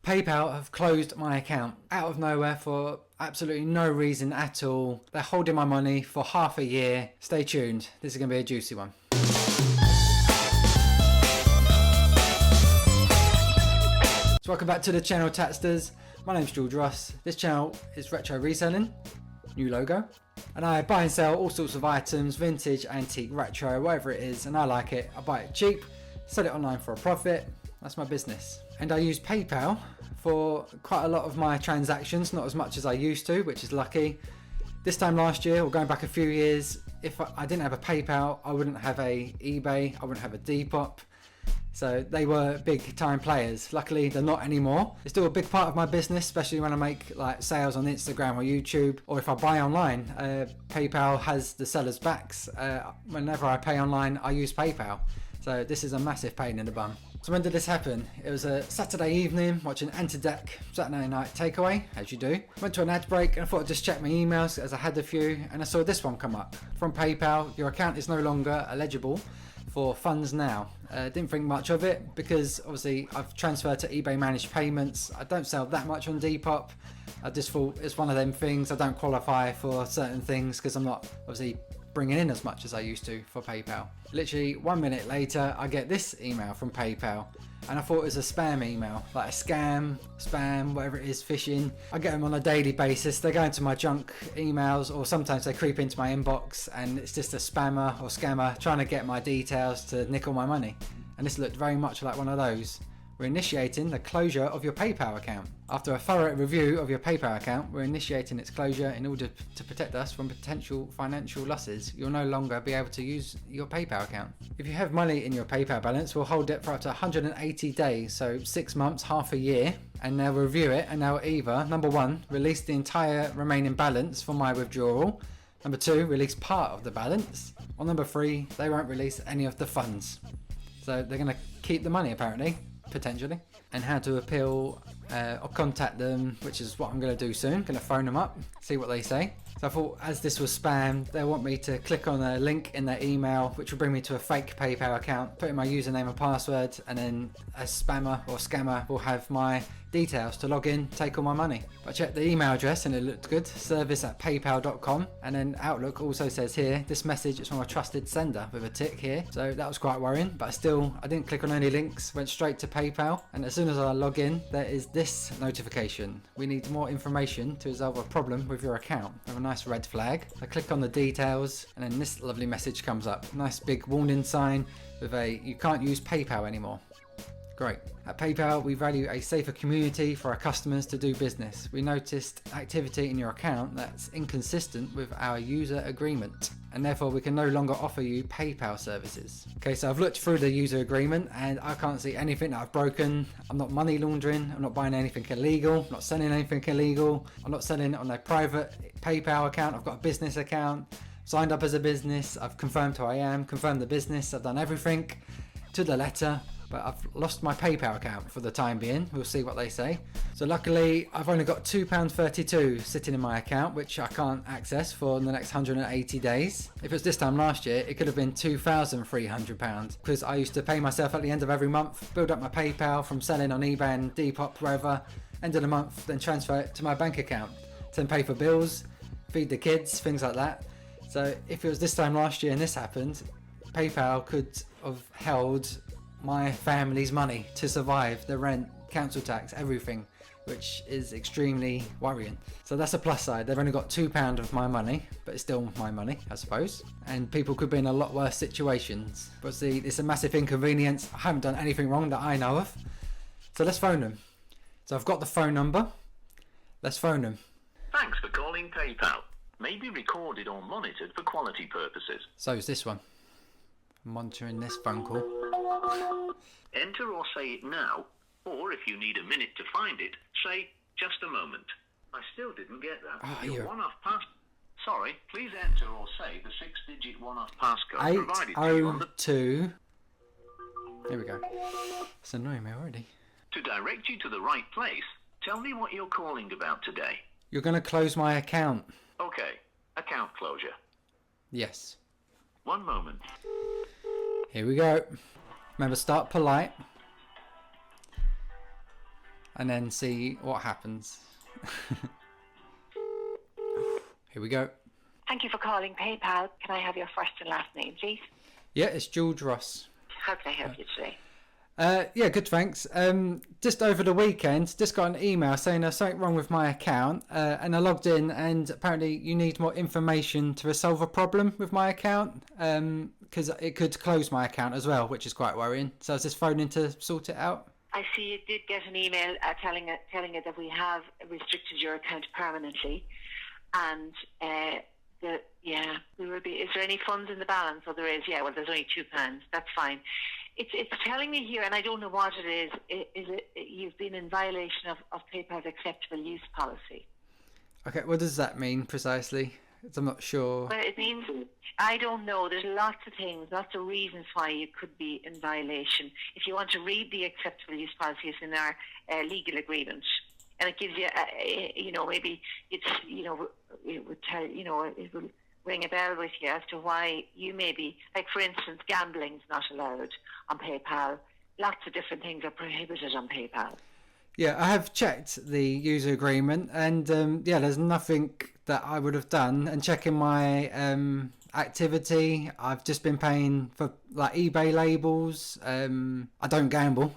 PayPal have closed my account out of nowhere for absolutely no reason at all. They're holding my money for half a year. Stay tuned. This is going to be a juicy one. So welcome back to the channel, Tatsters. My name's George Ross. This channel is retro reselling, new logo, and I buy and sell all sorts of items, vintage, antique, retro, whatever it is, and I like it. I buy it cheap, sell it online for a profit. That's my business. And I use PayPal for quite a lot of my transactions, not as much as I used to, which is lucky. This time last year, or going back a few years, if I didn't have a PayPal, I wouldn't have a eBay, I wouldn't have a Depop. So they were big time players. Luckily, they're not anymore. It's still a big part of my business, especially when I make like sales on Instagram or YouTube, or if I buy online. PayPal has the seller's backs. Whenever I pay online, I use PayPal. So this is a massive pain in the bum. So when did this happen? It was a Saturday evening, watching Enter-Deck Saturday Night Takeaway, as you do. Went to an ad break and I thought I'd just check my emails as I had a few, and I saw this one come up. From PayPal, your account is no longer eligible for funds now. Didn't think much of it because obviously I've transferred to eBay managed payments. I don't sell that much on Depop. I just thought it's one of them things. I don't qualify for certain things because I'm not obviously bringing in as much as I used to for PayPal. Literally 1 minute later, I get this email from PayPal, and I thought it was a spam email, like a scam, spam, whatever it is, phishing. I get them on a daily basis. They go into my junk emails, or sometimes they creep into my inbox, and it's just a spammer or scammer trying to get my details to nick all my money. And this looked very much like one of those. We're initiating the closure of your PayPal account. After a thorough review of your PayPal account, we're initiating its closure in order to protect us from potential financial losses. You'll no longer be able to use your PayPal account. If you have money in your PayPal balance, we'll hold it for up to 180 days, so 6 months, half a year, and they'll review it and they'll either, number one, release the entire remaining balance for my withdrawal, number two, release part of the balance, or number three, they won't release any of the funds. So they're going to keep the money apparently. Potentially. And how to appeal or contact them, which is what I'm going to do soon. Going to phone them up, see what they say. So I thought, as this was spam, they want me to click on a link in their email which will bring me to a fake PayPal account, put in my username and password, and then a spammer or scammer will have my details to log in, take all my money. I checked the email address and it looked good, service@paypal.com, and then Outlook also says here, this message is from a trusted sender, with a tick here. So that was quite worrying, but I didn't click on any links, went straight to PayPal, and as soon as I log in, there is this notification. We need more information to resolve a problem with your account. I have a nice red flag. I click on the details, and then this lovely message comes up. Nice big warning sign with a, you can't use PayPal anymore. Great. At PayPal, we value a safer community for our customers to do business. We noticed activity in your account that's inconsistent with our user agreement, and therefore we can no longer offer you PayPal services. Okay, so I've looked through the user agreement and I can't see anything that I've broken. I'm not money laundering, I'm not buying anything illegal, I'm not selling anything illegal, I'm not selling it on a private PayPal account. I've got a business account, signed up as a business, I've confirmed who I am, confirmed the business, I've done everything to the letter. But I've lost my PayPal account for the time being. We'll see what they say. So luckily, I've only got £2.32 sitting in my account, which I can't access for the next 180 days. If it was this time last year, it could have been £2,300, because I used to pay myself at the end of every month, build up my PayPal from selling on eBay and Depop, wherever, end of the month, then transfer it to my bank account, then pay for bills, feed the kids, things like that. So if it was this time last year and this happened, PayPal could have held my family's money to survive, the rent, council tax, everything, which is extremely worrying. So that's a plus side. They've only got £2 of my money, but it's still my money, I suppose. And people could be in a lot worse situations. But see, it's a massive inconvenience. I haven't done anything wrong that I know of. So let's phone them. So I've got the phone number. Let's phone them. Thanks for calling PayPal. May be recorded or monitored for quality purposes. So is this one. I'm monitoring this phone call. Enter or say it now, or if you need a minute to find it, say just a moment. I still didn't get that. Your one-off pass. Sorry, please enter or say the 6-digit one-off passcode provided to you on the... 802. Here we go. It's annoying me already. To direct you to the right place, tell me what you're calling about today. You're going to close my account. Okay, account closure. Yes. 1 moment. Here we go. Remember, start polite. and then see what happens. Here we go. Thank you for calling PayPal. Can I have your first and last name, please? Yeah, it's George Ross. How can I help you today? Yeah, good, thanks. Just over the weekend, just got an email saying there's something wrong with my account, and I logged in, and apparently you need more information to resolve a problem with my account, because it could close my account as well, which is quite worrying. So I was just phoning to sort it out. I see you did get an email telling it that we have restricted your account permanently, and is there any funds in the balance? Oh, there is. Yeah, well, there's only £2. That's fine. It's telling me here, and I don't know what it is. Is it you've been in violation of PayPal's acceptable use policy? Okay, what does that mean precisely? I'm not sure. Well, it means, I don't know. There's lots of things, lots of reasons why you could be in violation. If you want to read the acceptable use policy, it's in our legal agreement, and it gives you, maybe it's, it would tell, it will ring a bell with you as to why you may be, like for instance, gambling's not allowed on PayPal. Lots of different things are prohibited on PayPal. Yeah, I have checked the user agreement, and there's nothing that I would have done. And checking my activity, I've just been paying for like eBay labels. I don't gamble.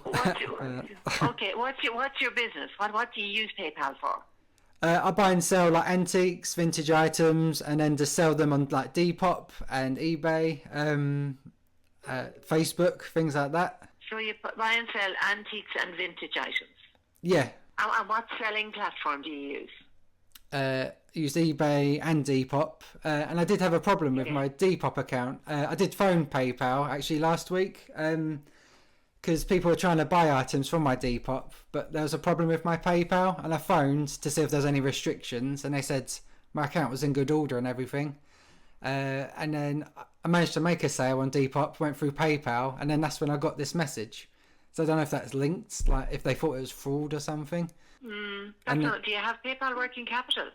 Okay, what's your business? What do you use PayPal for? I buy and sell like antiques, vintage items, and then just sell them on like Depop and eBay, Facebook, things like that. So you buy and sell antiques and vintage items? Yeah. And what selling platform do you use? I use eBay and Depop, and I did have a problem with my Depop account. I did phone PayPal actually last week, because people were trying to buy items from my Depop, but there was a problem with my PayPal, and I phoned to see if there's any restrictions, and they said my account was in good order and everything. And then I managed to make a sale on Depop, went through PayPal, and then that's when I got this message. So I don't know if that's linked, like if they thought it was fraud or something. Do you have PayPal working capital?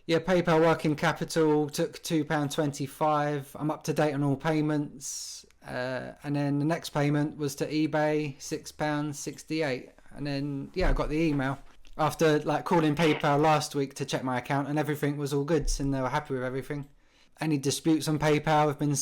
Yeah, PayPal working capital took £2.25. I'm up to date on all payments. And then the next payment was to eBay, £6.68. And then, I got the email after like calling PayPal last week to check my account, and everything was all good and they were happy with everything. Any disputes on PayPal have been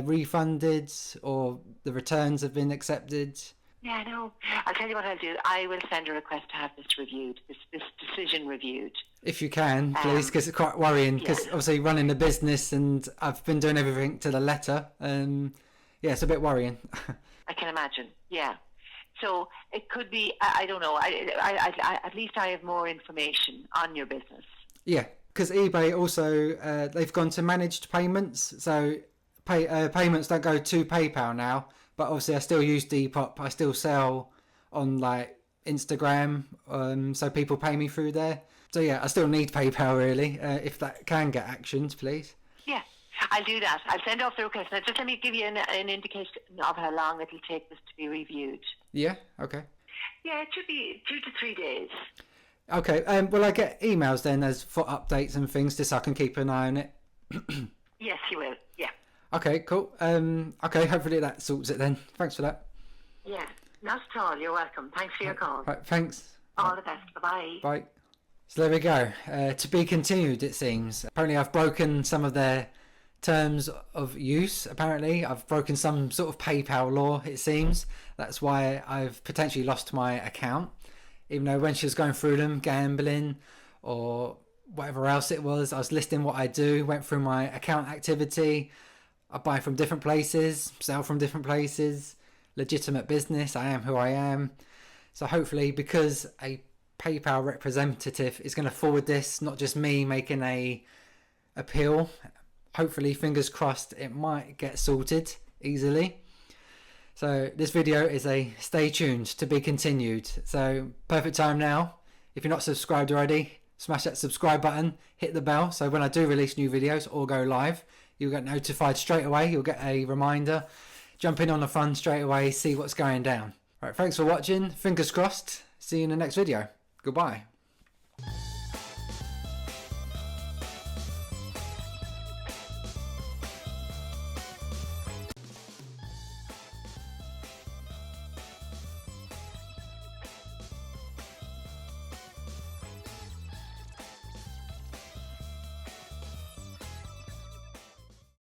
refunded, or the returns have been accepted. Yeah, no. I'll tell you what I'll do. I will send a request to have this reviewed, this decision reviewed. If you can, please, because it's quite worrying, because obviously running a business and I've been doing everything to the letter. It's a bit worrying. I can imagine, yeah. So it could be, I don't know, I at least I have more information on your business. Yeah, because eBay also, they've gone to managed payments, so payments don't go to PayPal now. But obviously I still use Depop. I still sell on like Instagram, so people pay me through there. So I still need PayPal really, if that can get actioned, please. Yeah, I'll do that. I'll send off the request. Now just let me give you an indication of how long it'll take this to be reviewed. Yeah, okay. Yeah, it should be 2 to 3 days. Okay, will I get emails then as for updates and things, just so I can keep an eye on it? Yes, you will, yeah. Okay, cool. Okay, hopefully that sorts it then. Thanks for that. Yeah, not at all. You're welcome. Thanks for your call. Right, thanks. All the best. Bye-bye. Bye. So there we go. To be continued, it seems. Apparently I've broken some of their terms of use, apparently. I've broken some sort of PayPal law, it seems. That's why I've potentially lost my account. Even though when she was going through them, gambling or whatever else it was, I was listing what I do, went through my account activity. I buy from different places, sell from different places, legitimate business, I am who I am. So hopefully, because a PayPal representative is going to forward this, not just me making a appeal, hopefully, fingers crossed, it might get sorted easily. So this video is a stay tuned, to be continued. So perfect time now. If you're not subscribed already, smash that subscribe button, hit the bell, so when I do release new videos or go live, you'll get notified straight away. You'll get a reminder. Jump in on the fun straight away, see what's going down. Right, thanks for watching. Fingers crossed. See you in the next video. Goodbye.